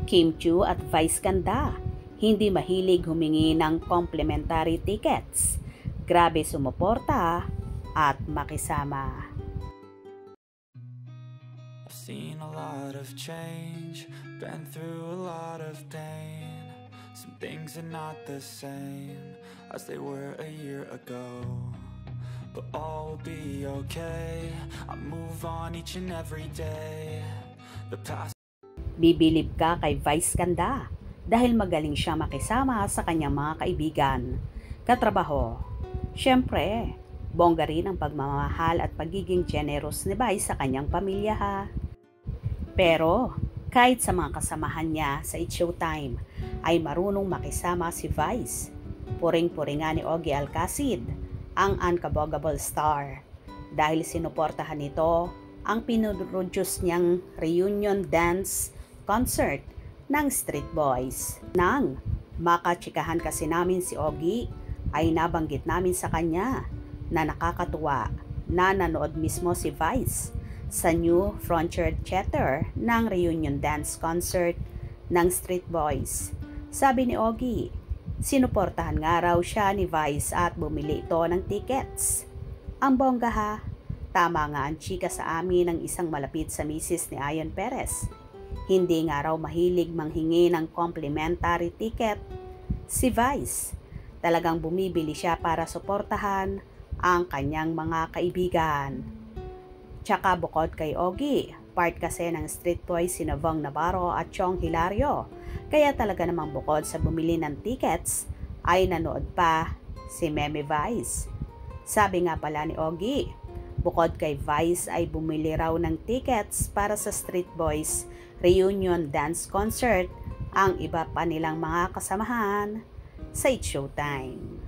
Kim Chiu at Vice Ganda, hindi mahilig humingi ng complimentary tickets. Grabe sumuporta at makisama. I've seen a lot of change, been through a lot of pain. Some things are not the same as they were a year ago, but all will be okay. I move on each and every day. The past. Bibilib ka kay Vice Ganda dahil magaling siya makisama sa kanyang mga kaibigan, katrabaho. Siyempre, bongga rin ang pagmamahal at pagiging generous ni Vice sa kanyang pamilya ha. Pero kahit sa mga kasamahan niya sa It's Showtime ay marunong makisama si Vice. Puring-puri nga ni Ogie Alcacid, ang unkabogable star, dahil sinuportahan nito ang pinuproduce niyang reunion dance concert ng Street Boys. Nang makachikahan kasi namin si Ogie, ay nabanggit namin sa kanya na nakakatuwa na nanood mismo si Vice sa new Frontier Theater ng reunion dance concert ng Street Boys. Sabi ni Ogie, sinuportahan nga raw siya ni Vice at bumili ito ng tickets. Ang bongga ha, tama nga ang chika sa amin ng isang malapit sa misis ni Ian Perez. Hindi nga raw mahilig manghingi ng complimentary ticket si Vice. Talagang bumibili siya para suportahan ang kanyang mga kaibigan. Tsaka bukod kay Ogie, part kasi ng Street Boys si Vong Navarro at Chong Hilario. Kaya talaga namang bukod sa bumili ng tickets, ay nanood pa si Meme Vice. Sabi nga pala ni Ogie, bukod kay Vice ay bumili raw ng tickets para sa Street Boys reunion dance concert ang iba pa nilang mga kasamahan sa It's Showtime.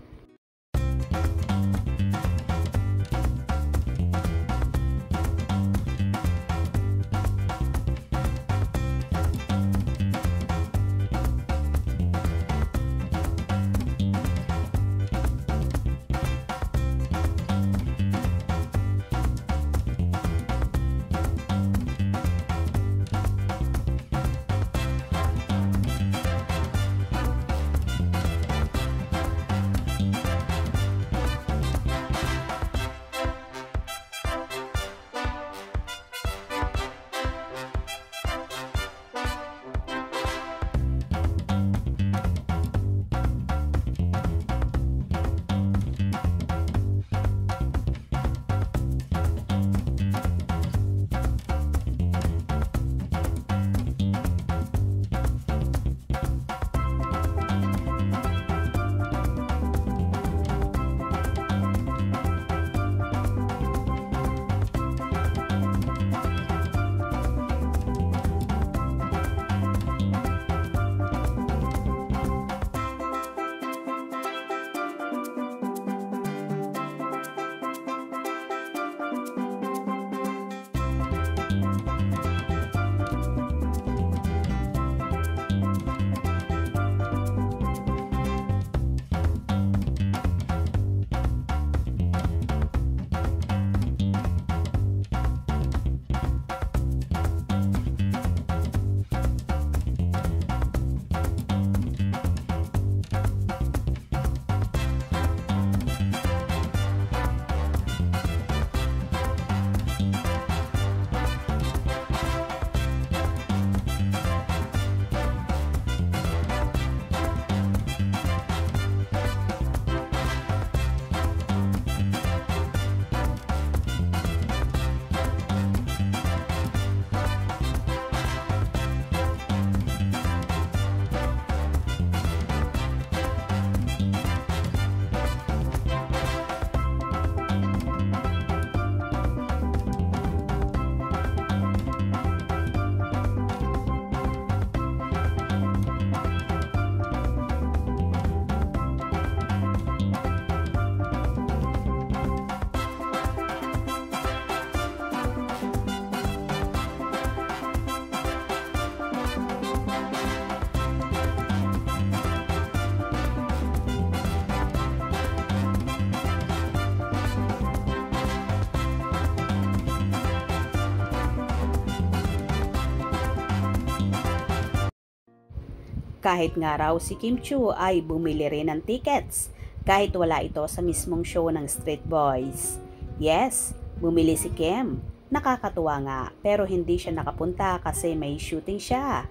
Kahit nga raw si Kim Chiu ay bumili rin ng tickets kahit wala ito sa mismong show ng Street Boys. Yes, bumili si Kim. Nakakatuwa nga pero hindi siya nakapunta kasi may shooting siya.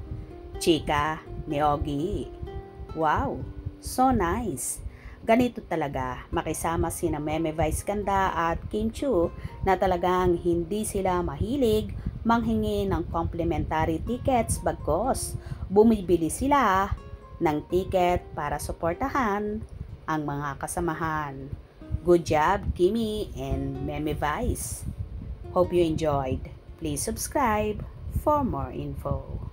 Chika ni Ogie. Wow, so nice. Ganito talaga makisama sina Meme Vice Ganda at Kim Chiu na talagang hindi sila mahilig manghingi ng complimentary tickets bagkos bumibili sila ng ticket para suportahan ang mga kasamahan. Good job, Kimi and Meme Vice. Hope you enjoyed. Please subscribe for more info.